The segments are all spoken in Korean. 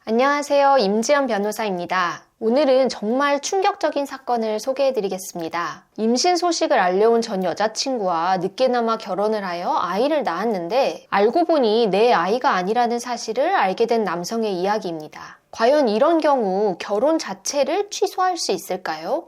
안녕하세요. 임지연 변호사입니다. 오늘은 정말 충격적인 사건을 소개해드리겠습니다. 임신 소식을 알려온 전 여자친구와 늦게나마 결혼을 하여 아이를 낳았는데 알고 보니 내 아이가 아니라는 사실을 알게 된 남성의 이야기입니다. 과연 이런 경우 결혼 자체를 취소할 수 있을까요?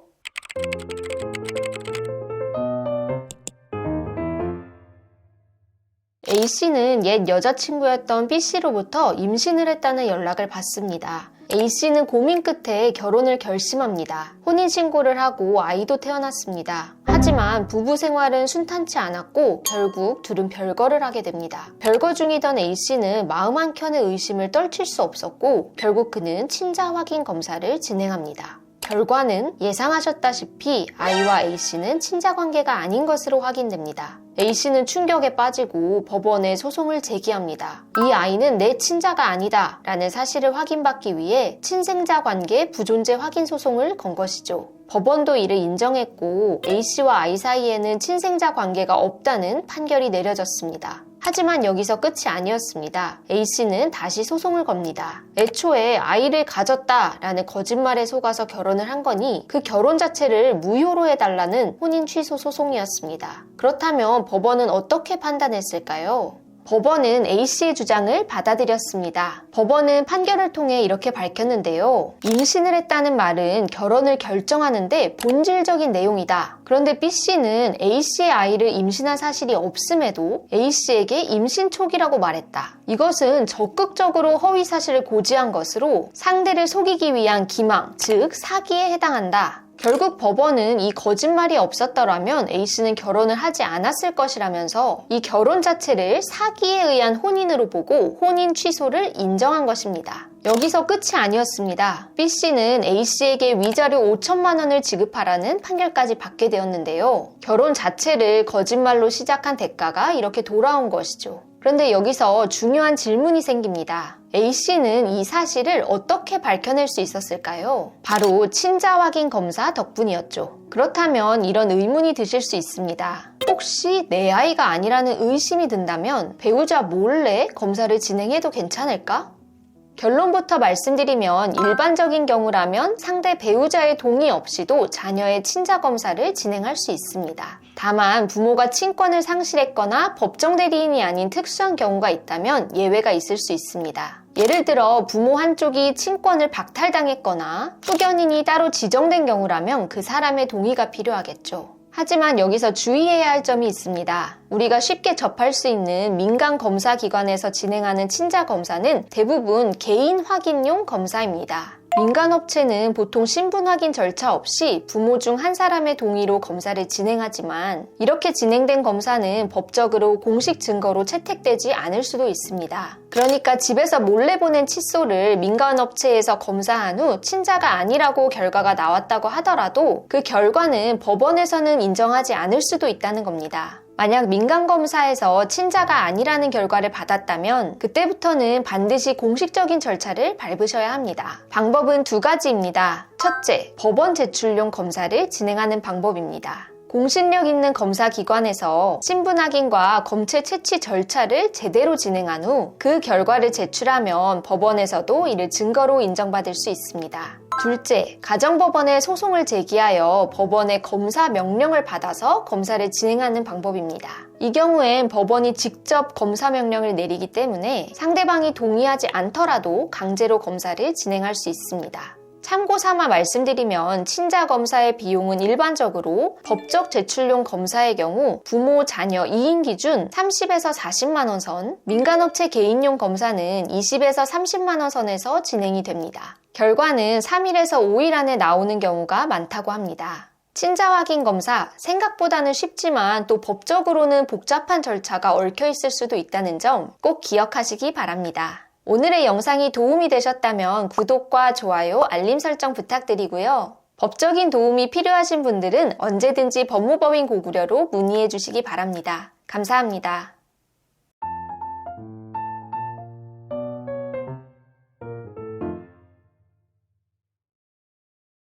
A씨는 옛 여자친구였던 B씨로부터 임신을 했다는 연락을 받습니다. A씨는 고민 끝에 결혼을 결심합니다. 혼인신고를 하고 아이도 태어났습니다. 하지만 부부 생활은 순탄치 않았고 결국 둘은 별거를 하게 됩니다. 별거 중이던 A씨는 마음 한켠의 의심을 떨칠 수 없었고 결국 그는 친자 확인 검사를 진행합니다. 결과는 예상하셨다시피 아이와 A씨는 친자 관계가 아닌 것으로 확인됩니다. A씨는 충격에 빠지고 법원에 소송을 제기합니다. 이 아이는 내 친자가 아니다 라는 사실을 확인받기 위해 친생자 관계 부존재 확인 소송을 건 것이죠. 법원도 이를 인정했고 A씨와 아이 사이에는 친생자 관계가 없다는 판결이 내려졌습니다. 하지만 여기서 끝이 아니었습니다. A씨는 다시 소송을 겁니다. 애초에 아이를 가졌다라는 거짓말에 속아서 결혼을 한 거니 그 결혼 자체를 무효로 해달라는 혼인 취소 소송이었습니다. 그렇다면 법원은 어떻게 판단했을까요? 법원은 A씨의 주장을 받아들였습니다. 법원은 판결을 통해 이렇게 밝혔는데요. 임신을 했다는 말은 결혼을 결정하는데 본질적인 내용이다. 그런데 B씨는 A씨의 아이를 임신한 사실이 없음에도 A씨에게 임신 초기라고 말했다. 이것은 적극적으로 허위 사실을 고지한 것으로 상대를 속이기 위한 기망, 즉 사기에 해당한다. 결국 법원은 이 거짓말이 없었더라면 A씨는 결혼을 하지 않았을 것이라면서 이 결혼 자체를 사기에 의한 혼인으로 보고 혼인 취소를 인정한 것입니다. 여기서 끝이 아니었습니다. B씨는 A씨에게 위자료 5천만 원을 지급하라는 판결까지 받게 되었는데요. 결혼 자체를 거짓말로 시작한 대가가 이렇게 돌아온 것이죠. 그런데 여기서 중요한 질문이 생깁니다. A씨는 이 사실을 어떻게 밝혀낼 수 있었을까요? 바로 친자 확인 검사 덕분이었죠. 그렇다면 이런 의문이 드실 수 있습니다. 혹시 내 아이가 아니라는 의심이 든다면 배우자 몰래 검사를 진행해도 괜찮을까? 결론부터 말씀드리면 일반적인 경우라면 상대 배우자의 동의 없이도 자녀의 친자 검사를 진행할 수 있습니다. 다만 부모가 친권을 상실했거나 법정 대리인이 아닌 특수한 경우가 있다면 예외가 있을 수 있습니다. 예를 들어 부모 한쪽이 친권을 박탈당했거나 후견인이 따로 지정된 경우라면 그 사람의 동의가 필요하겠죠. 하지만 여기서 주의해야 할 점이 있습니다. 우리가 쉽게 접할 수 있는 민간 검사 기관에서 진행하는 친자 검사는 대부분 개인 확인용 검사입니다. 민간 업체는 보통 신분 확인 절차 없이 부모 중 한 사람의 동의로 검사를 진행하지만 이렇게 진행된 검사는 법적으로 공식 증거로 채택되지 않을 수도 있습니다. 그러니까 집에서 몰래 보낸 칫솔을 민간 업체에서 검사한 후 친자가 아니라고 결과가 나왔다고 하더라도 그 결과는 법원에서는 인정하지 않을 수도 있다는 겁니다. 만약 민간검사에서 친자가 아니라는 결과를 받았다면 그때부터는 반드시 공식적인 절차를 밟으셔야 합니다. 방법은 두 가지입니다. 첫째, 법원 제출용 검사를 진행하는 방법입니다. 공신력 있는 검사기관에서 신분 확인과 검체 채취 절차를 제대로 진행한 후 그 결과를 제출하면 법원에서도 이를 증거로 인정받을 수 있습니다. 둘째, 가정법원에 소송을 제기하여 법원의 검사 명령을 받아서 검사를 진행하는 방법입니다. 이 경우엔 법원이 직접 검사 명령을 내리기 때문에 상대방이 동의하지 않더라도 강제로 검사를 진행할 수 있습니다. 참고 삼아 말씀드리면 친자 검사의 비용은 일반적으로 법적 제출용 검사의 경우 부모, 자녀 2인 기준 30에서 40만 원 선, 민간업체 개인용 검사는 20에서 30만 원 선에서 진행이 됩니다. 결과는 3일에서 5일 안에 나오는 경우가 많다고 합니다. 친자 확인 검사, 생각보다는 쉽지만 또 법적으로는 복잡한 절차가 얽혀 있을 수도 있다는 점 꼭 기억하시기 바랍니다. 오늘의 영상이 도움이 되셨다면 구독과 좋아요, 알림 설정 부탁드리고요. 법적인 도움이 필요하신 분들은 언제든지 법무법인 고구려로 문의해 주시기 바랍니다. 감사합니다.